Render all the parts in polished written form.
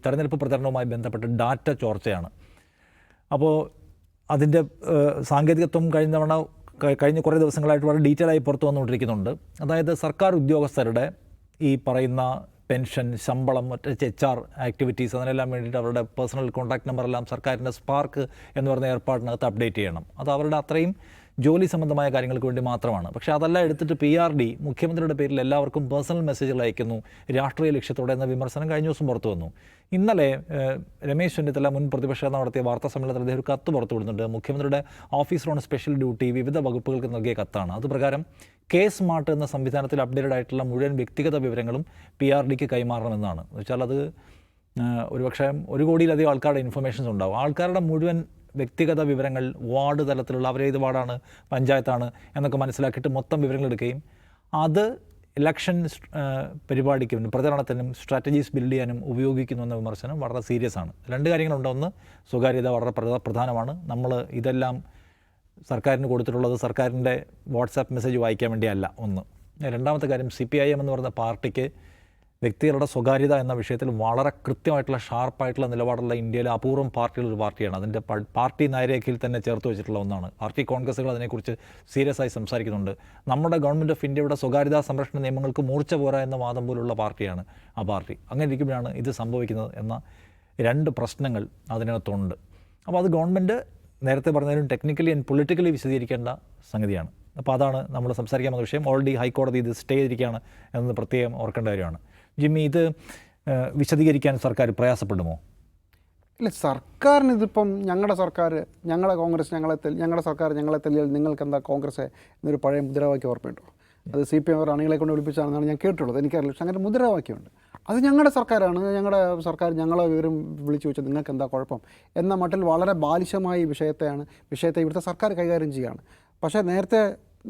തെരഞ്ഞെടുപ്പ് പ്രചരണവുമായി ബന്ധപ്പെട്ട് ഡാറ്റ ചോർച്ചയാണ്. അപ്പോൾ അതിൻ്റെ സാങ്കേതികത്വം കഴിഞ്ഞ കുറേ ദിവസങ്ങളായിട്ട് വളരെ ഡീറ്റെയിൽ ആയി പുറത്തു വന്നുകൊണ്ടിരിക്കുന്നുണ്ട്. അതായത് സർക്കാർ ഉദ്യോഗസ്ഥരുടെ ഈ പറയുന്ന പെൻഷൻ, ശമ്പളം, മറ്റ് HR ആക്ടിവിറ്റീസ്, അതിനെല്ലാം വേണ്ടിയിട്ട് അവരുടെ പേഴ്സണൽ കോൺടാക്ട് നമ്പറെല്ലാം സർക്കാരിൻ്റെ സ്പാർക്ക് എന്ന് പറയുന്ന ഏർപ്പാടിനകത്ത് അപ്ഡേറ്റ് ചെയ്യണം. അത് അവരുടെ അത്രയും ജോലി സംബന്ധമായ കാര്യങ്ങൾക്ക് വേണ്ടി മാത്രമാണ്. പക്ഷേ അതെല്ലാം എടുത്തിട്ട് PRD മുഖ്യമന്ത്രിയുടെ പേരിൽ എല്ലാവർക്കും പേഴ്സണൽ മെസ്സേജുകൾ അയക്കുന്നു രാഷ്ട്രീയ ലക്ഷ്യത്തോടെ എന്ന വിമർശനം കഴിഞ്ഞ ദിവസം പുറത്തു വന്നു. ഇന്നലെ രമേശ് ചെന്നിത്തല മുൻ പ്രതിപക്ഷ നടത്തിയ വാർത്താ സമ്മേളനത്തിൽ അദ്ദേഹം ഒരു കത്ത് പുറത്തുവിടുന്നുണ്ട്. മുഖ്യമന്ത്രിയുടെ ഓഫീസർ ഓൺ സ്പെഷ്യൽ ഡ്യൂട്ടി വിവിധ വകുപ്പുകൾക്ക് നൽകിയ കത്താണ്. അതുപ്രകാരം K-സ്മാർട്ട് എന്ന സംവിധാനത്തിൽ അപ്ഡേറ്റഡ് ആയിട്ടുള്ള മുഴുവൻ വ്യക്തിഗത വിവരങ്ങളും PRDക്ക് കൈമാറണമെന്നാണ്. എന്ന് വെച്ചാൽ അത് ഒരുപക്ഷെ 1 കോടിയിലധികം ആൾക്കാരുടെ ഇൻഫർമേഷൻസ് ഉണ്ടാവും. ആൾക്കാരുടെ മുഴുവൻ വ്യക്തിഗത വിവരങ്ങൾ, വാർഡ് തലത്തിലുള്ള അവരേത് വാർഡാണ്, പഞ്ചായത്താണ് എന്നൊക്കെ മനസ്സിലാക്കിയിട്ട് മൊത്തം വിവരങ്ങൾ എടുക്കുകയും അത് ഇലക്ഷൻ പരിപാടിക്കും പ്രചരണത്തിനും സ്ട്രാറ്റജീസ് ബിൽഡ് ചെയ്യാനും ഉപയോഗിക്കുന്നു എന്ന വിമർശനം വളരെ സീരിയസ് ആണ്. 2 കാര്യങ്ങളുണ്ട്. ഒന്ന്, സ്വകാര്യത വളരെ പ്രധാനമാണ്. നമ്മൾ ഇതെല്ലാം സർക്കാരിന് കൊടുത്തിട്ടുള്ളത് സർക്കാരിൻ്റെ വാട്സാപ്പ് മെസ്സേജ് വായിക്കാൻ വേണ്ടിയല്ല. ഒന്ന്. രണ്ടാമത്തെ കാര്യം, CPIM എന്ന് പറയുന്ന പാർട്ടിക്ക് വ്യക്തികളുടെ സ്വകാര്യത എന്ന വിഷയത്തിൽ വളരെ കൃത്യമായിട്ടുള്ള ഷാർപ്പായിട്ടുള്ള നിലപാടുള്ള ഇന്ത്യയിലെ അപൂർവം പാർട്ടികളൊരു പാർട്ടിയാണ്. അതിൻ്റെ പാർട്ടി നയരേഖയിൽ തന്നെ ചേർത്ത് വെച്ചിട്ടുള്ള ഒന്നാണ്. പാർട്ടി കോൺഗ്രസ്സുകൾ അതിനെക്കുറിച്ച് സീരിയസ് ആയി സംസാരിക്കുന്നുണ്ട്. നമ്മുടെ ഗവൺമെൻറ് ഓഫ് ഇന്ത്യയുടെ സ്വകാര്യതാ സംരക്ഷണ നിയമങ്ങൾക്ക് മൂർച്ച പോരാ എന്ന വാദം പോലുള്ള പാർട്ടിയാണ് ആ പാർട്ടി. അങ്ങനെ ഇരിക്കുമ്പോഴാണ് ഇത് സംഭവിക്കുന്നത് എന്ന 2 പ്രശ്നങ്ങൾ അതിനകത്തുണ്ട്. അപ്പോൾ അത് ഗവൺമെൻറ് നേരത്തെ പറഞ്ഞതിലും ടെക്നിക്കലി ആൻഡ് പൊളിറ്റിക്കലി വിശദീകരിക്കേണ്ട സംഗതിയാണ്. അപ്പോൾ അതാണ് നമ്മൾ സംസാരിക്കാൻ വന്ന വിഷയം. ഓൾറെഡി ഹൈക്കോടതി ഇത് സ്റ്റേ ചെയ്തിരിക്കുകയാണ് എന്നത് പ്രത്യേകം ഓർക്കേണ്ട കാര്യമാണ്. ജിമ്മി, ഇത് വിശദീകരിക്കാൻ സർക്കാർ പ്രയാസപ്പെടുമോ? ഇല്ല, സർക്കാരിന് ഇതിപ്പം ഞങ്ങളുടെ സർക്കാർ, ഞങ്ങളുടെ കോൺഗ്രസ് ഞങ്ങളുടെ സർക്കാർ ഞങ്ങളെ തെല്ലിയാൽ നിങ്ങൾക്ക് എന്താ കോൺഗ്രസ് എന്നൊരു പഴയ മുദ്രാവാക്യം ഓർമ്മയുണ്ടോ? അത് CPM അണികളെ കൊണ്ട് വിളിപ്പിച്ചാണെന്നാണ് ഞാൻ കേട്ടുള്ളത്. എനിക്കറിയില്ല. പക്ഷേ അങ്ങനെ മുദ്രാവാക്യമുണ്ട്. അത് ഞങ്ങളുടെ സർക്കാരാണ്, ഞങ്ങളുടെ സർക്കാർ ഞങ്ങളെ വിവരം വിളിച്ചു വെച്ചാൽ നിങ്ങൾക്ക് എന്താ കുഴപ്പം എന്ന മട്ടിൽ വളരെ ബാലിശമായ വിഷയത്തെ ഇവിടുത്തെ സർക്കാർ കൈകാര്യം ചെയ്യുകയാണ്. പക്ഷേ നേരത്തെ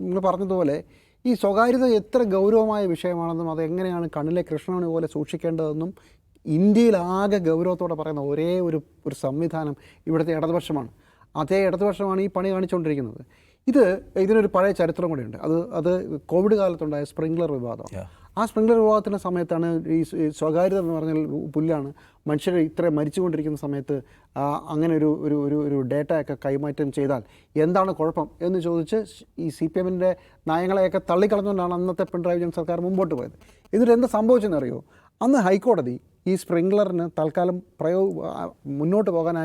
നിങ്ങൾ പറഞ്ഞതുപോലെ ഈ സ്വകാര്യത എത്ര ഗൗരവമായ വിഷയമാണെന്നും അതെങ്ങനെയാണ് കണ്ണിലെ കൃഷ്ണമണി പോലെ സൂക്ഷിക്കേണ്ടതെന്നും ഇന്ത്യയിൽ ആകെ ഗൗരവത്തോടെ പറയുന്ന ഒരേ ഒരു സംവിധാനം ഇവിടുത്തെ ഇടതുപക്ഷമാണ്. അതേ ഇടതുപക്ഷമാണ് ഈ പണി കാണിച്ചുകൊണ്ടിരിക്കുന്നത്. ഇതിനൊരു പഴയ ചരിത്രം കൂടിയുണ്ട്. അത് കോവിഡ് കാലത്തുണ്ടായ സ്പ്രിംഗ്ലർ വിവാദം. ആ സ്പ്രിംഗ്ലർ വിവാദത്തിൻ്റെ സമയത്താണ് ഈ സ്വകാര്യത എന്ന് പറഞ്ഞാൽ പുല്ലാണ്. മനുഷ്യർ ഇത്ര മരിച്ചുകൊണ്ടിരിക്കുന്ന സമയത്ത് അങ്ങനെ ഒരു ഡേറ്റയൊക്കെ കൈമാറ്റം ചെയ്താൽ എന്താണ് കുഴപ്പം എന്ന് ചോദിച്ച് ഈ CPMൻ്റെ നയങ്ങളെയൊക്കെ തള്ളിക്കളഞ്ഞുകൊണ്ടാണ് അന്നത്തെ പിണറായി വിജയൻ സർക്കാർ മുമ്പോട്ട് പോയത്. എന്നിട്ട് എന്താ സംഭവിച്ചെന്നറിയോ? അന്ന് ഹൈക്കോടതി ഈ സ്പ്രിംഗ്ലറിന് തൽക്കാലം മുന്നോട്ട് പോകാൻ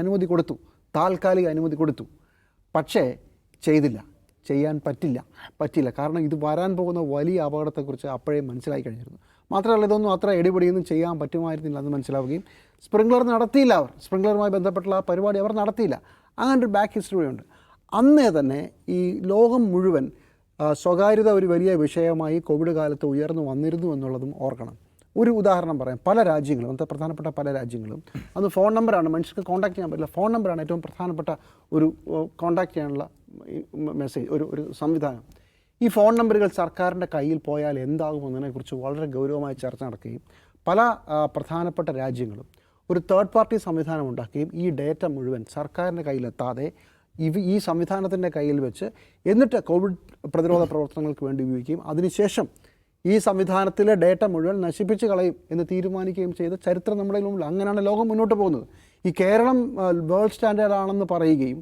താൽക്കാലിക അനുമതി കൊടുത്തു. പക്ഷേ ചെയ്യാൻ പറ്റില്ല. കാരണം ഇത് വരാൻ പോകുന്ന വലിയ അപകടത്തെക്കുറിച്ച് അപ്പോഴേ മനസ്സിലായി കഴിഞ്ഞിരുന്നു. മാത്രമല്ല, ഇതൊന്നും അത്ര എടിപടിയൊന്നും ചെയ്യാൻ പറ്റുമായിരുന്നില്ല എന്ന് മനസ്സിലാവുകയും സ്പ്രിംഗ്ലറുമായി ബന്ധപ്പെട്ടുള്ള ആ പരിപാടി അവർ നടത്തിയില്ല. അങ്ങനെ ഒരു ബാക്ക് ഹിസ്റ്ററിയുണ്ട്. അന്നേ തന്നെ ഈ ലോകം മുഴുവൻ സ്വകാര്യത ഒരു വലിയ വിഷയമായി കോവിഡ് കാലത്ത് ഉയർന്നു വന്നിരുന്നു എന്നുള്ളതും ഓർക്കണം. ഒരു ഉദാഹരണം പറയാം. പല രാജ്യങ്ങളും, അന്നത്തെ പ്രധാനപ്പെട്ട പല രാജ്യങ്ങളും അന്ന് ഫോൺ നമ്പറാണ്, മനുഷ്യർക്ക് കോൺടാക്ട് ചെയ്യാൻ പറ്റില്ല, ഫോൺ നമ്പറാണ് ഏറ്റവും പ്രധാനപ്പെട്ട ഒരു കോൺടാക്ട് ചെയ്യാനുള്ള മെസ്സേജ്, ഒരു സംവിധാനം. ഈ ഫോൺ നമ്പറുകൾ സർക്കാരിൻ്റെ കയ്യിൽ പോയാൽ എന്താകുമെന്നതിനെക്കുറിച്ച് വളരെ ഗൗരവമായ ചർച്ച നടക്കുകയും പല പ്രധാനപ്പെട്ട രാജ്യങ്ങളും ഒരു തേർഡ് പാർട്ടി സംവിധാനം ഉണ്ടാക്കുകയും ഈ ഡേറ്റ മുഴുവൻ സർക്കാരിൻ്റെ കയ്യിലെത്താതെ ഈ സംവിധാനത്തിൻ്റെ കയ്യിൽ വെച്ച് എന്നിട്ട് കോവിഡ് പ്രതിരോധ പ്രവർത്തനങ്ങൾക്ക് വേണ്ടി ഉപയോഗിക്കുകയും അതിനുശേഷം ഈ സംവിധാനത്തിലെ ഡേറ്റ മുഴുവൻ നശിപ്പിച്ച് കളയും എന്ന് തീരുമാനിക്കുകയും ചെയ്ത ചരിത്രം നമ്മുടെ മുമ്പിൽ. അങ്ങനെയാണ് ലോകം മുന്നോട്ട് പോകുന്നത്. ഈ കേരളം വേൾഡ് സ്റ്റാൻഡേർഡ് ആണെന്ന് പറയുകയും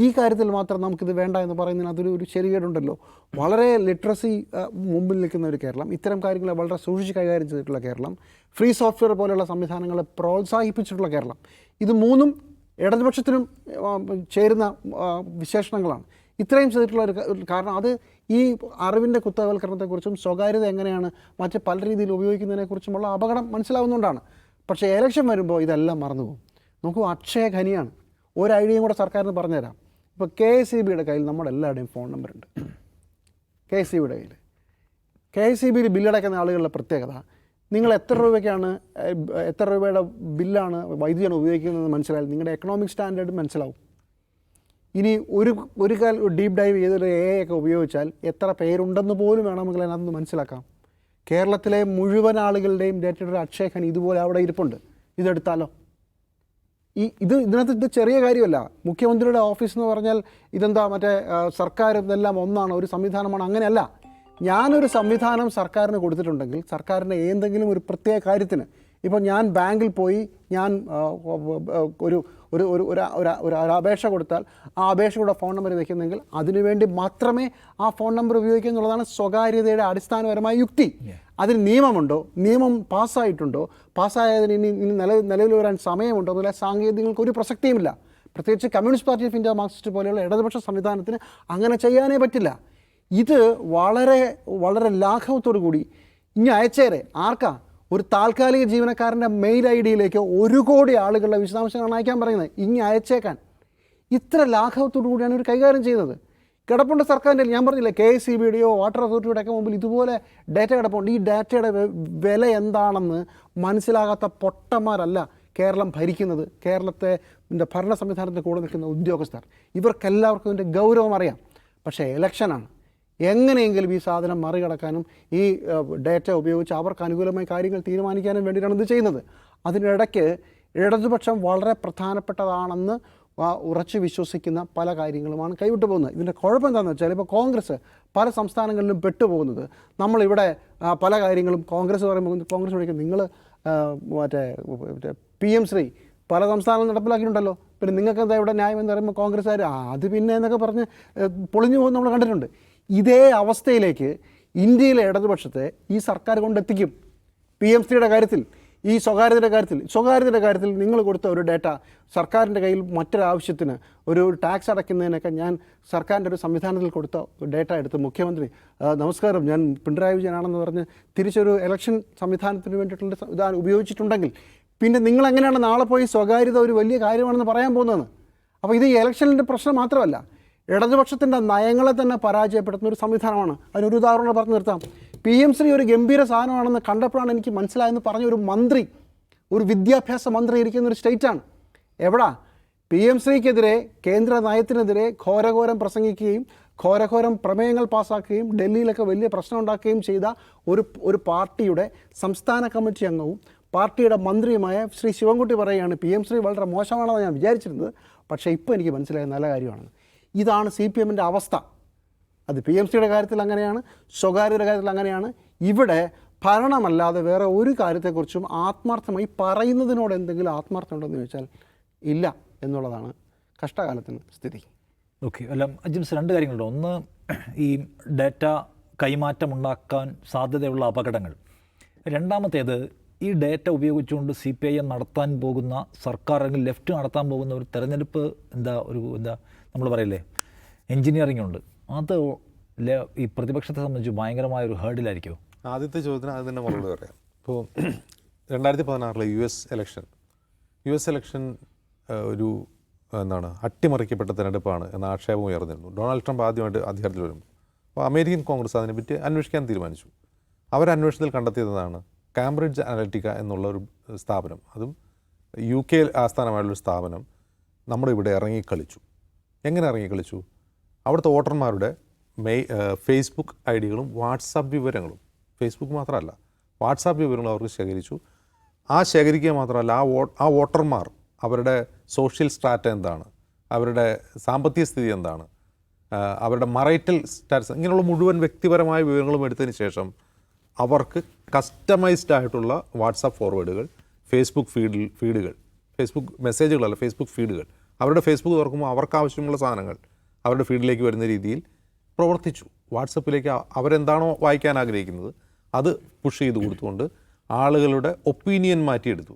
ഈ കാര്യത്തിൽ മാത്രം നമുക്കിത് വേണ്ട എന്ന് പറയുന്നതിന് അതൊരു ശരികേടുണ്ടല്ലോ. വളരെ ലിറ്ററസി മുമ്പിൽ നിൽക്കുന്ന ഒരു കേരളം, ഇത്തരം കാര്യങ്ങളെ വളരെ സൂക്ഷിച്ച് കൈകാര്യം ചെയ്തിട്ടുള്ള കേരളം, ഫ്രീ സോഫ്റ്റ്വെയർ പോലെയുള്ള സംവിധാനങ്ങളെ പ്രോത്സാഹിപ്പിച്ചിട്ടുള്ള കേരളം, ഇത് മൂന്നും ഇടതുപക്ഷത്തിനും ചേരുന്ന വിശേഷണങ്ങളാണ്. ഇത്രയും ചെയ്തിട്ടുള്ള ഒരു കാരണം അത് ഈ അറിവിൻ്റെ കുത്തകവൽക്കരണത്തെക്കുറിച്ചും സ്വകാര്യത എങ്ങനെയാണ് മറ്റ് പല രീതിയിൽ ഉപയോഗിക്കുന്നതിനെക്കുറിച്ചുമുള്ള അപകടം മനസ്സിലാവുന്നതുകൊണ്ടാണ്. പക്ഷേ ഇലക്ഷൻ വരുമ്പോൾ ഇതെല്ലാം മറന്നുപോകും. നോക്കൂ, അക്ഷയ ഖനിയാണ്. ഒരു ഐഡിയയും കൂടെ സർക്കാരിന് പറഞ്ഞുതരാം. ഇപ്പോൾ KSEBയുടെ കയ്യിൽ നമ്മുടെ എല്ലാവരുടെയും ഫോൺ നമ്പറുണ്ട്. KSEBയുടെ കയ്യിൽ KSEBയിൽ ബില്ലടയ്ക്കുന്ന ആളുകളുടെ പ്രത്യേകത, നിങ്ങൾ എത്ര രൂപയുടെ ബില്ലാണ് വൈദ്യുതിയാണ് ഉപയോഗിക്കുന്നതെന്ന് മനസ്സിലായാൽ നിങ്ങളുടെ എക്കണോമിക് സ്റ്റാൻഡേർഡ് മനസ്സിലാവും. ഇനി ഒരു ഡീപ്പ് ഡൈവ് ചെയ്തൊരു AI ഒക്കെ ഉപയോഗിച്ചാൽ എത്ര പേരുണ്ടെന്ന് പോലും വേണമെങ്കിൽ അതിനകത്ത് മനസ്സിലാക്കാം. കേരളത്തിലെ മുഴുവൻ ആളുകളുടെയും ഡേറ്റയുടെ ഒരു അക്ഷയ ഖനി ഇതുപോലെ അവിടെ ഇരിപ്പുണ്ട്. ഇതെടുത്താലോ? ഇതിനകത്ത് ഇത് ചെറിയ കാര്യമല്ല. മുഖ്യമന്ത്രിയുടെ ഓഫീസ് എന്ന് പറഞ്ഞാൽ ഇതെന്താ മറ്റേ സർക്കാർ ഇതെല്ലാം ഒന്നാണ്, ഒരു സംവിധാനമാണ്. അങ്ങനെയല്ല. ഞാനൊരു സംവിധാനം സർക്കാരിന് കൊടുത്തിട്ടുണ്ടെങ്കിൽ സർക്കാരിൻ്റെ എന്തെങ്കിലും ഒരു പ്രത്യേക കാര്യത്തിന് ഇപ്പോൾ ഞാൻ ബാങ്കിൽ പോയി ഞാൻ ഒരു ഒരു ഒരു ഒരു അപേക്ഷ കൊടുത്താൽ ആ അപേക്ഷയുടെ ഫോൺ നമ്പർ വയ്ക്കുന്നെങ്കിൽ അതിനുവേണ്ടി മാത്രമേ ആ ഫോൺ നമ്പർ ഉപയോഗിക്കുക എന്നുള്ളതാണ് സ്വകാര്യതയുടെ അടിസ്ഥാനപരമായ യുക്തി. അതിന് നിയമമുണ്ടോ, നിയമം പാസ്സായിട്ടുണ്ടോ, പാസ്സായതിന് ഇനി നിലവിൽ വരാൻ സമയമുണ്ടോ എന്നുള്ള സാങ്കേതികങ്ങൾക്ക് ഒരു പ്രസക്തിയുമില്ല. പ്രത്യേകിച്ച് communist party of India, Marxist പോലെയുള്ള ഇടതുപക്ഷ സംവിധാനത്തിന് അങ്ങനെ ചെയ്യാനേ പറ്റില്ല. ഇത് വളരെ വളരെ ലാഘവത്തോടു കൂടി ഇനി അയച്ചേരെ ആർക്കാ, ഒരു താൽക്കാലിക ജീവനക്കാരൻ്റെ മെയിൽ ഐ ഡിയിലേക്ക് 1 കോടി ആളുകളുടെ വിശദാംശങ്ങളാണ് അയക്കാൻ പറയുന്നത്. ഇനി അയച്ചേക്കാൻ ഇത്ര ലാഘവത്തോടു കൂടിയാണ് ഇവർ കൈകാര്യം ചെയ്യുന്നത്. കിടപ്പുണ്ട് സർക്കാരിൻ്റെ, ഞാൻ പറഞ്ഞില്ലേ, KSEBയുടെയോ വാട്ടർ അതോറിറ്റിയുടെ ഒക്കെ മുമ്പിൽ ഇതുപോലെ ഡാറ്റ കിടപ്പുണ്ട്. ഈ ഡാറ്റയുടെ വില എന്താണെന്ന് മനസ്സിലാകാത്ത പൊട്ടന്മാരല്ല കേരളം ഭരിക്കുന്നത്, കേരളത്തെ ഭരണ സംവിധാനത്തിൽ കൂടെ നിൽക്കുന്ന ഉദ്യോഗസ്ഥർ. ഇവർക്കെല്ലാവർക്കും ഇതിൻ്റെ ഗൗരവം അറിയാം. പക്ഷേ ഇലക്ഷനാണ്, എങ്ങനെയെങ്കിലും ഈ സാധനം മറികടക്കാനും ഈ ഡാറ്റ ഉപയോഗിച്ച് അവർക്ക് അനുകൂലമായ കാര്യങ്ങൾ തീരുമാനിക്കാനും വേണ്ടിയിട്ടാണ് ഇത് ചെയ്യുന്നത്. അതിനിടയ്ക്ക് ഇടതുപക്ഷം വളരെ പ്രധാനപ്പെട്ടതാണെന്ന് ഉറച്ചു വിശ്വസിക്കുന്ന പല കാര്യങ്ങളുമാണ് കൈവിട്ടു പോകുന്നത്. ഇതിൻ്റെ കുഴപ്പം എന്താണെന്ന് വെച്ചാൽ, ഇപ്പോൾ കോൺഗ്രസ് പല സംസ്ഥാനങ്ങളിലും പെട്ടുപോകുന്നത്, നമ്മളിവിടെ പല കാര്യങ്ങളും കോൺഗ്രസ് പറയുമ്പോൾ കോൺഗ്രസ് വിളിക്കും, നിങ്ങൾ മറ്റേ PM ശ്രീ പല സംസ്ഥാനങ്ങളും നടപ്പിലാക്കിയിട്ടുണ്ടല്ലോ, പിന്നെ നിങ്ങൾക്ക് എന്താ ഇവിടെ ന്യായം എന്ന് പറയുമ്പോൾ കോൺഗ്രസ്സുകാർ അത് പിന്നെ എന്നൊക്കെ പറഞ്ഞ് പൊളിഞ്ഞു പോകുന്ന നമ്മൾ കണ്ടിട്ടുണ്ട്. ഇതേ അവസ്ഥയിലേക്ക് ഇന്ത്യയിലെ ഇടതുപക്ഷത്തെ ഈ സർക്കാർ കൊണ്ടെത്തിക്കും. PMCയുടെ കാര്യത്തിൽ, ഈ സ്വകാര്യതയുടെ കാര്യത്തിൽ നിങ്ങൾ കൊടുത്ത ഒരു ഡാറ്റ സർക്കാരിൻ്റെ കയ്യിൽ മറ്റൊരാവശ്യത്തിന് ഒരു ടാക്സ് അടയ്ക്കുന്നതിനൊക്കെ ഞാൻ സർക്കാരിൻ്റെ ഒരു സംവിധാനത്തിൽ കൊടുത്ത ഡാറ്റ എടുത്ത് മുഖ്യമന്ത്രി നമസ്കാരം ഞാൻ പിണറായി വിജയനാണെന്ന് പറഞ്ഞ് തിരിച്ചൊരു ഇലക്ഷൻ സംവിധാനത്തിന് വേണ്ടിയിട്ടുള്ള ഇതാണ് ഉപയോഗിച്ചിട്ടുണ്ടെങ്കിൽ പിന്നെ നിങ്ങൾ എങ്ങനെയാണ് നാളെ പോയി സ്വകാര്യത ഒരു വലിയ കാര്യമാണെന്ന് പറയാൻ പോകുന്നതെന്ന്? അപ്പോൾ ഇത് ഈ ഇലക്ഷനിൻ്റെ പ്രശ്നം മാത്രമല്ല, ഇടതുപക്ഷത്തിൻ്റെ നയങ്ങളെ തന്നെ പരാജയപ്പെടുത്തുന്ന ഒരു സംവിധാനമാണ്. അതിനൊരു ഉദാഹരണം പറഞ്ഞു നിർത്താം. PM ശ്രീ ഒരു ഗംഭീര സാധനമാണെന്ന് കണ്ടപ്പോഴാണ് എനിക്ക് മനസ്സിലായെന്ന് പറഞ്ഞ ഒരു മന്ത്രി, ഒരു വിദ്യാഭ്യാസ മന്ത്രി ഇരിക്കുന്ന ഒരു സ്റ്റേറ്റാണ്. എവിടാ? PM ശ്രീക്കെതിരെ, കേന്ദ്ര നയത്തിനെതിരെ ഘോരഘോരം പ്രസംഗിക്കുകയും ഘോരഘോരം പ്രമേയങ്ങൾ പാസ്സാക്കുകയും ഡൽഹിയിലൊക്കെ വലിയ പ്രശ്നം ഉണ്ടാക്കുകയും ചെയ്ത ഒരു പാർട്ടിയുടെ സംസ്ഥാന കമ്മിറ്റി അംഗവും പാർട്ടിയുടെ മന്ത്രിയുമായ ശ്രീ ശിവൻകുട്ടി പറയുകയാണ് PM ശ്രീ വളരെ മോശമാണെന്ന് ഞാൻ വിചാരിച്ചിരുന്നത്, പക്ഷേ ഇപ്പോൾ എനിക്ക് മനസ്സിലായ നല്ല കാര്യമാണെന്ന്. ഇതാണ് CPMൻ്റെ അവസ്ഥ. അത് PMCയുടെ കാര്യത്തിൽ അങ്ങനെയാണ്, സ്വകാര്യതയുടെ കാര്യത്തിൽ അങ്ങനെയാണ്. ഇവിടെ ഭരണമല്ലാതെ വേറെ ഒരു കാര്യത്തെക്കുറിച്ചും ആത്മാർത്ഥമായി പറയുന്നതിനോട് എന്തെങ്കിലും ആത്മാർത്ഥം ഉണ്ടെന്ന് ചോദിച്ചാൽ ഇല്ല എന്നുള്ളതാണ് കഷ്ടകാലത്തിന് സ്ഥിതി. ഓക്കെ, അല്ല അജിംസ്, 2 കാര്യങ്ങളുണ്ട്. ഒന്ന്, ഈ ഡാറ്റ കൈമാറ്റമുണ്ടാക്കാൻ സാധ്യതയുള്ള അപകടങ്ങൾ. രണ്ടാമത്തേത്, ഈ ഡാറ്റ ഉപയോഗിച്ചുകൊണ്ട് CPIM നടത്താൻ പോകുന്ന സർക്കാർ അല്ലെങ്കിൽ ലെഫ്റ്റ് നടത്താൻ പോകുന്ന ഒരു തെരഞ്ഞെടുപ്പ് നമ്മൾ പറയില്ലേ, എൻജിനീയറിംഗ് ഉണ്ട്. അത് ഈ പ്രതിപക്ഷത്തെ സംബന്ധിച്ച് ഭയങ്കരമായ ഒരു ഹേർഡിലായിരിക്കുമോ? ആദ്യത്തെ ചോദ്യത്തിന് അത് തന്നെ മറുപടി പറയാം. ഇപ്പോൾ 2016 US ഇലക്ഷൻ ഒരു അട്ടിമറിക്കപ്പെട്ട തെരഞ്ഞെടുപ്പാണ് എന്ന ആക്ഷേപം ഉയർന്നിരുന്നു. ഡൊണാൾഡ് ട്രംപ് ആദ്യമായിട്ട് അധികാരത്തിൽ വരുമ്പോൾ അപ്പോൾ അമേരിക്കൻ കോൺഗ്രസ് അതിനെപ്പറ്റി അന്വേഷിക്കാൻ തീരുമാനിച്ചു. അവരന്വേഷണത്തിൽ കണ്ടെത്തിയതാണ് കാംബ്രിഡ്ജ് അനലിറ്റിക്ക എന്നുള്ള ഒരു സ്ഥാപനം, അതും UK ആസ്ഥാനമായുള്ളൊരു സ്ഥാപനം നമ്മുടെ ഇവിടെ ഇറങ്ങിക്കളിച്ചു. എങ്ങനെ ഇറങ്ങിക്കളിച്ചു? അവിടുത്തെ വോട്ടർമാരുടെ ഫേസ്ബുക്ക് ഐഡികളും വാട്സാപ്പ് വിവരങ്ങളും, ഫേസ്ബുക്ക് മാത്രമല്ല വാട്സാപ്പ് വിവരങ്ങളും അവർക്ക് ശേഖരിച്ചു. ശേഖരിക്കുക മാത്രമല്ല, ആ വോട്ടർമാർ അവരുടെ സോഷ്യൽ സ്ട്രാറ്റ എന്താണ്, അവരുടെ സാമ്പത്തിക സ്ഥിതി എന്താണ്, അവരുടെ മറൈറ്റൽ സ്റ്റാറ്റസ്, ഇങ്ങനെയുള്ള മുഴുവൻ വ്യക്തിപരമായ വിവരങ്ങളും എടുത്തതിന് ശേഷം അവർക്ക് കസ്റ്റമൈസ്ഡ് ആയിട്ടുള്ള വാട്സാപ്പ് ഫോർവേഡുകൾ, ഫേസ്ബുക്ക് ഫീഡുകൾ, ഫേസ്ബുക്ക് മെസ്സേജുകളല്ല, ഫേസ്ബുക്ക് ഫീഡുകൾ, അവരുടെ ഫേസ്ബുക്ക് തുറക്കുമ്പോൾ അവർക്ക് ആവശ്യമുള്ള സാധനങ്ങൾ അവരുടെ ഫീഡിലേക്ക് വരുന്ന രീതിയിൽ പ്രവർത്തിച്ചു. വാട്സപ്പിലേക്ക് അവരെന്താണോ വായിക്കാൻ ആഗ്രഹിക്കുന്നത് അത് പുഷ് ചെയ്ത് കൊടുത്തുകൊണ്ട് ആളുകളുടെ ഒപ്പീനിയൻ മാറ്റിയെടുത്തു,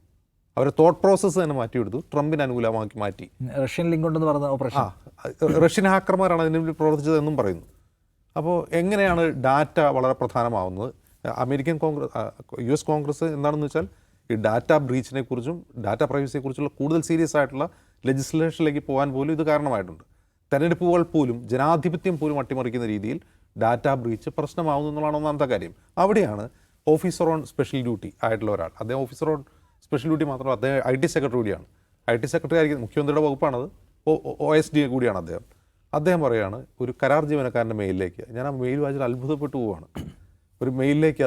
അവരുടെ തോട്ട് പ്രോസസ്സ് തന്നെ മാറ്റിയെടുത്തു, ട്രംപിന് അനുകൂലമാക്കി മാറ്റി. റഷ്യൻ ലിങ്ക് ഉണ്ടെന്ന് പറഞ്ഞ ഓപ്പറേഷൻ, റഷ്യൻ ഹാക്കർമാരാണ് അതിന് വേണ്ടി പ്രവർത്തിച്ചതെന്നും പറയുന്നു. അപ്പോൾ എങ്ങനെയാണ് ഡാറ്റ വളരെ പ്രധാനമാവുന്നത്? അമേരിക്കൻ US കോൺഗ്രസ് എന്താണെന്ന് വെച്ചാൽ ഈ ഡാറ്റ ബ്രീച്ചിനെ കുറിച്ചും ഡാറ്റ പ്രൈവസിയെക്കുറിച്ചുള്ള കൂടുതൽ സീരിയസ് ആയിട്ടുള്ള ലെജിസ്ലേഷനിലേക്ക് പോകാൻ പോലും ഇത് കാരണമായിട്ടുണ്ട്. തെരഞ്ഞെടുപ്പുകൾ പോലും, ജനാധിപത്യം പോലും അട്ടിമറിക്കുന്ന രീതിയിൽ ഡാറ്റ ബ്രീച്ച് പ്രശ്നമാവുന്നു എന്നുള്ളതാണ് ഒന്നാമത്തെ കാര്യം. അവിടെയാണ് ഓഫീസർ ഓൺ സ്പെഷ്യൽ ഡ്യൂട്ടി ആയിട്ടുള്ള ഒരാൾ, അദ്ദേഹം ഓഫീസർ ഓൺ സ്പെഷ്യൽ ഡ്യൂട്ടി മാത്രമല്ല, അദ്ദേഹം IT സെക്രട്ടറി കൂടിയാണ്. IT സെക്രട്ടറി ആയിരിക്കും, മുഖ്യമന്ത്രിയുടെ വകുപ്പാണത്, OSD കൂടിയാണ് അദ്ദേഹം പറയുകയാണ്, ഒരു കരാർ ജീവനക്കാരൻ്റെ മെയിലിലേക്ക്, ഞാൻ ആ മെയിൽ വായിച്ചിട്ട് അത്ഭുതപ്പെട്ടു പോവുകയാണ്, ഒരു മെയിലിലേക്ക്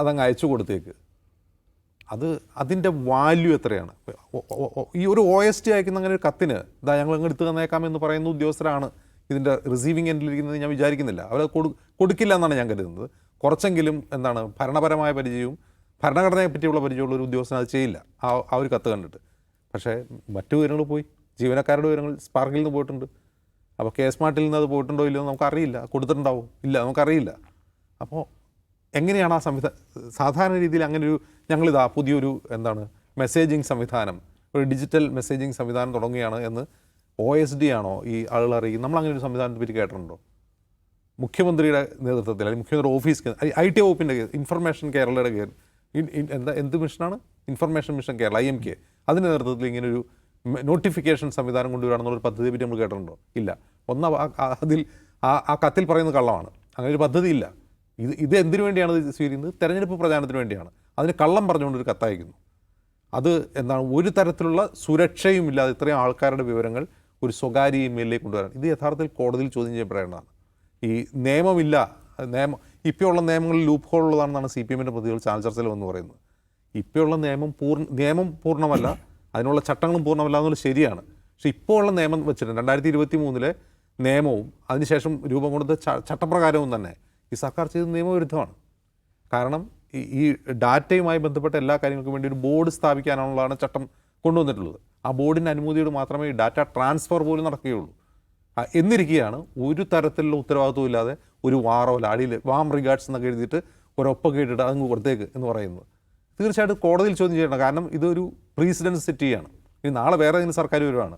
അതങ്ങ് അയച്ചു കൊടുത്തേക്ക്. അതിൻ്റെ വാല്യൂ എത്രയാണ്? ഈ ഒരു OSD അയക്കുന്ന അങ്ങനെ ഒരു കത്തിന് ഞങ്ങൾ അങ്ങ് എടുത്ത് തന്നേക്കാമെന്ന് പറയുന്ന ഉദ്യോഗസ്ഥരാണ് ഇതിൻ്റെ റിസീവിങ് എൻഡിലിരിക്കുന്നത് ഞാൻ വിചാരിക്കുന്നില്ല. അവരത് കൊടുക്കില്ല എന്നാണ് ഞാൻ കരുതുന്നത്. കുറച്ചെങ്കിലും ഭരണപരമായ പരിചയവും ഭരണഘടനയെ പറ്റിയുള്ള പരിചയമുള്ള ഒരു ഉദ്യോഗസ്ഥൻ അത് ചെയ്യില്ല ആ ഒരു കത്ത് കണ്ടിട്ട്. പക്ഷേ മറ്റു വിവരങ്ങൾ പോയി, ജീവനക്കാരുടെ വിവരങ്ങൾ സ്പാർക്കിൽ നിന്ന് പോയിട്ടുണ്ട്. അപ്പോൾ കെ സ്മാർട്ടിൽ നിന്ന് അത് പോയിട്ടുണ്ടോ ഇല്ലയോ നമുക്കറിയില്ല, കൊടുത്തിട്ടുണ്ടാവും ഇല്ല നമുക്കറിയില്ല. അപ്പോൾ എങ്ങനെയാണ് ആ സാധാരണ രീതിയിൽ അങ്ങനെയൊരു ഞങ്ങളിതാ പുതിയൊരു മെസ്സേജിങ് സംവിധാനം, ഒരു ഡിജിറ്റൽ മെസ്സേജിങ് സംവിധാനം തുടങ്ങുകയാണ് എന്ന് OSD ആണോ ഈ ആളുകൾ അറിയിക്കും? നമ്മളങ്ങനെ ഒരു സംവിധാനത്തെ പറ്റി കേട്ടിട്ടുണ്ടോ? മുഖ്യമന്ത്രിയുടെ നേതൃത്വത്തിൽ അല്ലെങ്കിൽ മുഖ്യമന്ത്രി ഓഫീസ് IT വകുപ്പിൻ്റെ ഇൻഫർമേഷൻ കേരളയുടെ എന്ത് മിഷനാണ്? ഇൻഫർമേഷൻ മിഷൻ കേരള IMK, അതിൻ്റെ നേതൃത്വത്തിൽ ഇങ്ങനൊരു നോട്ടിഫിക്കേഷൻ സംവിധാനം കൊണ്ടുവരാണെന്നുള്ളൊരു പദ്ധതിയെ പറ്റി നമ്മൾ കേട്ടിട്ടുണ്ടോ? ഇല്ല. അതിൽ ആ കത്തിൽ പറയുന്നത് കള്ളമാണ്. അങ്ങനെ ഒരു പദ്ധതി ഇല്ല. ഇത് എന്തിനു വേണ്ടിയാണ് ഇത് സ്വീകരിക്കുന്നത്? തെരഞ്ഞെടുപ്പ് പ്രചാരണത്തിന് വേണ്ടിയാണ്. അതിന് കള്ളം പറഞ്ഞുകൊണ്ടൊരു കത്തയക്കുന്നു. അത് ഒരു തരത്തിലുള്ള സുരക്ഷയും ഇല്ലാതെ ഇത്രയും ആൾക്കാരുടെ വിവരങ്ങൾ ഒരു സ്വകാര്യ ഇമെയിലിലേക്ക് കൊണ്ടുവരാൻ ഇത് യഥാർത്ഥത്തിൽ കോടതിയിൽ ചോദ്യം ചെയ്യപ്പെടേണ്ടതാണ്. ഈ ഇപ്പോഴുള്ള നിയമങ്ങളിൽ ലൂപ്പ് ഹോൾ ഉള്ളതാണെന്നാണ് CPMൻ്റെ പ്രതികൾ ചാനൽ ചർച്ചയിൽ വന്ന് പറയുന്നത്. ഇപ്പോഴുള്ള നിയമം പൂർണ്ണമല്ല, അതിനുള്ള ചട്ടങ്ങളും പൂർണ്ണമല്ല എന്നുള്ളത് ശരിയാണ്. പക്ഷേ ഇപ്പോൾ ഉള്ള നിയമം വെച്ചിട്ട് 2023 നിയമവും അതിനുശേഷം രൂപം കൊടുത്ത ചട്ടപ്രകാരവും തന്നെ ഈ സർക്കാർ ചെയ്ത നിയമവിരുദ്ധമാണ്. കാരണം ഈ ഡാറ്റയുമായി ബന്ധപ്പെട്ട എല്ലാ കാര്യങ്ങൾക്കും വേണ്ടി ഒരു ബോർഡ് സ്ഥാപിക്കാനുള്ളതാണ് ചട്ടം കൊണ്ടുവന്നിട്ടുള്ളത്. ആ ബോർഡിൻ്റെ അനുമതിയോട് മാത്രമേ ഈ ഡാറ്റ ട്രാൻസ്ഫർ പോലും നടക്കുകയുള്ളൂ. എന്നിരിക്കുകയാണ് ഒരു തരത്തിലുള്ള ഉത്തരവാദിത്വം ഇല്ലാതെ ഒരു വാറോല അടിയിൽ വാം റിഗാർഡ്സ് എന്നൊക്കെ എഴുതിയിട്ട് ഒരൊപ്പൊക്കെ ഇട്ടിട്ട് അതങ്ങ് കൊടുത്തേക്ക് എന്ന് പറയുന്നത്. തീർച്ചയായിട്ടും കോടതിയിൽ ചോദ്യം ചെയ്യണം. കാരണം ഇതൊരു പ്രീസിഡൻസ് സെറ്റ് ചെയ്യുകയാണ്. ഇനി നാളെ വേറെ ഏതെങ്കിലും സർക്കാർ വരുവാണ്,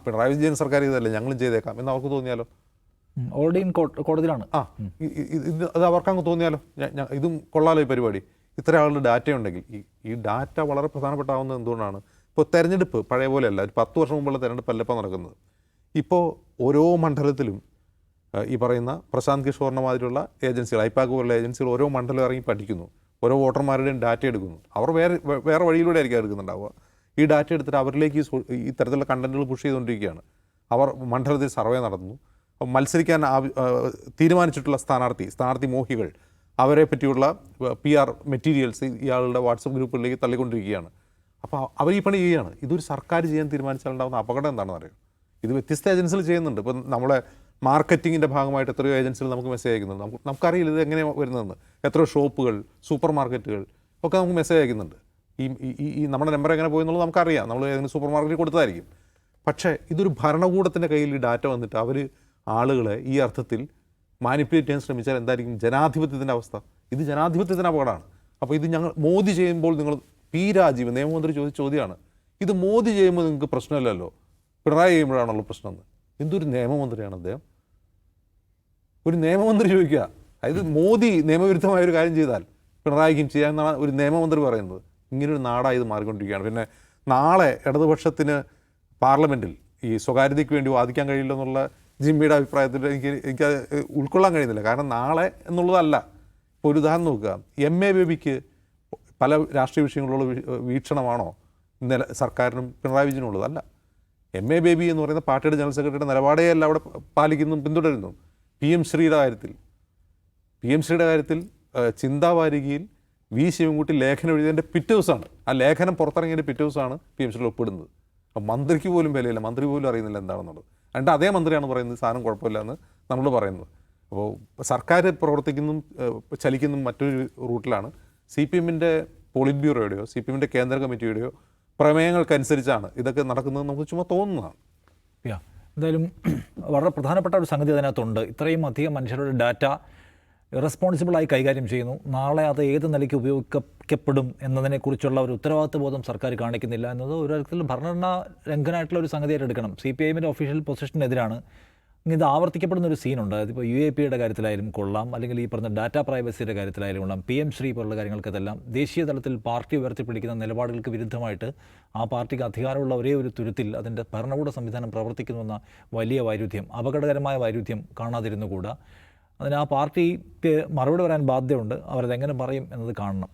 പിണറായി വിജയൻ സർക്കാർ ചെയ്തല്ലേ ഞങ്ങളും ചെയ്തേക്കാം എന്ന് അവർക്ക് തോന്നിയാലോ? ഓൾറെഡി കോടതിയിലാണ്. അത് അവർക്കങ്ങ് തോന്നിയാലോ ഇതും കൊള്ളാലോ ഈ പരിപാടി. ഇത്ര ആളുടെ ഡാറ്റ ഉണ്ടെങ്കിൽ ഈ ഡാറ്റ വളരെ പ്രധാനപ്പെട്ടാവുന്നത് എന്തുകൊണ്ടാണ്? ഇപ്പോൾ തെരഞ്ഞെടുപ്പ് പഴയ പോലെയല്ല, ഒരു 10 വർഷം മുമ്പുള്ള തെരഞ്ഞെടുപ്പല്ല ഇപ്പോൾ നടക്കുന്നത്. ഇപ്പോൾ ഓരോ മണ്ഡലത്തിലും ഈ പറയുന്ന പ്രശാന്ത് കിഷോറിൻ്റെ മാതിരിയുള്ള ഏജൻസികൾ, ഐപാക് പോലുള്ള ഏജൻസികൾ ഓരോ മണ്ഡലം ഇറങ്ങി പഠിക്കുന്നു, ഓരോ വോട്ടർമാരുടെയും ഡാറ്റ എടുക്കുന്നു. അവർ വേറെ വഴിയിലൂടെ ആയിരിക്കും എടുക്കുന്നുണ്ടാവുക. ഈ ഡാറ്റ എടുത്തിട്ട് അവരിലേക്ക് ഈ തരത്തിലുള്ള കണ്ടന്റുകൾ പുഷ് ചെയ്തുകൊണ്ടിരിക്കുകയാണ്. അവർ മണ്ഡലത്തിൽ സർവേ നടത്തുന്നു, മത്സരിക്കാൻ തീരുമാനിച്ചിട്ടുള്ള സ്ഥാനാർത്ഥി മോഹികൾ അവരെ പറ്റിയുള്ള PR മെറ്റീരിയൽസ് ഇയാളുടെ വാട്സപ്പ് ഗ്രൂപ്പുകളിലേക്ക് തള്ളിക്കൊണ്ടിരിക്കുകയാണ്. അപ്പോൾ അവർ ഈ പണി ചെയ്യുകയാണ്. ഇതൊരു സർക്കാർ ചെയ്യാൻ തീരുമാനിച്ചാലുണ്ടാകുന്ന അപകടം എന്താണെന്ന് അറിയാം. ഇത് വ്യത്യസ്ത ഏജൻസികൾ ചെയ്യുന്നുണ്ട്. ഇപ്പം നമ്മളെ മാർക്കറ്റിങ്ങിൻ്റെ ഭാഗമായിട്ട് എത്രയോ ഏജൻസികൾ നമുക്ക് മെസ്സേജ് അയക്കുന്നുണ്ട്. നമുക്കറിയില്ല ഇത് എങ്ങനെയാണ് വരുന്നതെന്ന്. എത്രയോ ഷോപ്പുകൾ, സൂപ്പർ മാർക്കറ്റുകൾ ഒക്കെ നമുക്ക് മെസ്സേജ് അയക്കുന്നുണ്ട്. ഈ നമ്മുടെ നമ്പർ എങ്ങനെ പോയി എന്നുള്ളത് നമുക്കറിയാം. നമ്മൾ ഏതെങ്കിലും സൂപ്പർ മാർക്കറ്റിൽ കൊടുത്തതായിരിക്കും. പക്ഷേ ഇതൊരു ഭരണകൂടത്തിൻ്റെ കയ്യിൽ ഈ ഡാറ്റ വന്നിട്ട് അവർ ആളുകളെ ഈ അർത്ഥത്തിൽ മാനിപ്പുലേറ്റ് ചെയ്യാൻ ശ്രമിച്ചാൽ എന്തായിരിക്കും ജനാധിപത്യത്തിൻ്റെ അവസ്ഥ? ഇത് ജനാധിപത്യത്തിന് അപകടമാണ്. അപ്പോൾ ഇത് മോദി ചെയ്യുമ്പോൾ നിങ്ങൾ രാജീവ് നിയമമന്ത്രി ചോദിച്ച ചോദ്യമാണ്. ഇത് മോദി ചെയ്യുമ്പോൾ നിങ്ങൾക്ക് പ്രശ്നമില്ലല്ലോ, പിണറായി ചെയ്യുമ്പോഴാണുള്ള പ്രശ്നം. എന്തൊരു നിയമമന്ത്രിയാണ് അദ്ദേഹം? ഒരു നിയമമന്ത്രി ചോദിക്കുക, അതായത് മോദി നിയമവിരുദ്ധമായ ഒരു കാര്യം ചെയ്താൽ പിണറായിക്കും ചെയ്യാമെന്നാണ് ഒരു നിയമമന്ത്രി പറയുന്നത്. ഇങ്ങനൊരു നാടായി ഇത് മാറിക്കൊണ്ടിരിക്കുകയാണ്. പിന്നെ നാളെ ഇടതുപക്ഷത്തിന് പാർലമെൻറ്റിൽ ഈ സ്വകാര്യതയ്ക്ക് വേണ്ടി വാദിക്കാൻ കഴിയില്ല എന്നുള്ള ജിമ്മിയുടെ അഭിപ്രായത്തിൽ എനിക്ക് ഉൾക്കൊള്ളാൻ കഴിയുന്നില്ല. കാരണം നാളെ എന്നുള്ളതല്ല. ഇപ്പോൾ ഒരു ഉദാഹരണം നോക്കുക, MA ബേബിക്ക് പല രാഷ്ട്രീയ വിഷയങ്ങളുള്ള വീക്ഷണമാണോ സർക്കാരിനും പിണറായി വിജയനുള്ളത്? അല്ല. MA ബേബി എന്ന് പറയുന്ന പാർട്ടിയുടെ ജനറൽ സെക്രട്ടറിയുടെ നിലപാടേ അല്ല അവിടെ പാലിക്കുന്നു, പിന്തുടരുന്നു. PM ശ്രീയുടെ കാര്യത്തിൽ ചിന്താവാരികയിൽ V ശിവൻകുട്ടി ലേഖനം എഴുതിയതിൻ്റെ പിറ്റേ ദിവസമാണ്, ആ ലേഖനം പുറത്തിറങ്ങിയതിൻ്റെ പിറ്റേ ദിവസമാണ് PM ശ്രീ ഒപ്പിടുന്നത്. അപ്പം മന്ത്രിക്ക് പോലും വിലയില്ല, മന്ത്രി പോലും അറിയുന്നില്ല എന്താണെന്നുള്ളത്. എന്നിട്ട് അതേ മന്ത്രിയാണ് പറയുന്നത് സാധനം കുഴപ്പമില്ല എന്ന് നമ്മൾ പറയുന്നത്. അപ്പോൾ സർക്കാർ പ്രവർത്തിക്കുന്നതും ചലിക്കുന്നതും മറ്റൊരു റൂട്ടിലാണ്. CPMൻ്റെ പോളിറ്റ് ബ്യൂറോയുടെയോ CPMൻ്റെ കേന്ദ്ര കമ്മിറ്റിയുടെയോ പ്രമേയങ്ങൾക്കനുസരിച്ചാണ് ഇതൊക്കെ നടക്കുന്നത് നമുക്ക് ചുമ്മാ തോന്നുന്നതാണ്. എന്തായാലും വളരെ പ്രധാനപ്പെട്ട ഒരു സംഗതി അതിനകത്തുണ്ട്. ഇത്രയും അധികം മനുഷ്യരുടെ ഡാറ്റ ഇറസ്പോൺസിബിളായി കൈകാര്യം ചെയ്യുന്നു. നാളെ അത് ഏത് നിലയ്ക്ക് ഉപയോഗിക്കപ്പെടും എന്നതിനെക്കുറിച്ചുള്ള ഒരു ഉത്തരവാദിത്വ ബോധം സർക്കാർ കാണിക്കുന്നില്ല എന്നത് ഒരു തരത്തിലും ഭരണഘടനാ ലംഘനമായിട്ടുള്ള ഒരു സംഗതിയായിട്ട് എടുക്കണം. CPIMൻ്റെ ഒഫീഷ്യൽ പൊസിഷനെതിരാണ്. ഇത് ആവർത്തിക്കപ്പെടുന്ന ഒരു സീനുണ്ട്. അതിപ്പോൾ UAPയുടെ കാര്യത്തിലായാലും കൊള്ളാം, അല്ലെങ്കിൽ ഈ പറഞ്ഞ ഡാറ്റ പ്രൈവസിയുടെ കാര്യത്തിലായാലും കൊള്ളാം, PM ശ്രീ പോലുള്ള കാര്യങ്ങൾക്കതെല്ലാം ദേശീയ തലത്തിൽ പാർട്ടി ഉയർത്തിപ്പിടിക്കുന്ന നിലപാടുകൾക്ക് വിരുദ്ധമായിട്ട് ആ പാർട്ടിക്ക് അധികാരമുള്ള ഒരേ ഒരു തുരുത്തിൽ അതിൻ്റെ ഭരണകൂട സംവിധാനം പ്രവർത്തിക്കുന്നുവെന്ന വലിയ വൈരുദ്ധ്യം, അപകടകരമായ വൈരുദ്ധ്യം കാണാതിരുന്നുകൂടാ. അതിന് ആ പാർട്ടിക്ക് മറുപടി പറയാൻ ബാധ്യതയുണ്ട്. അവരതെങ്ങനെ പറയും എന്നത് കാണണം.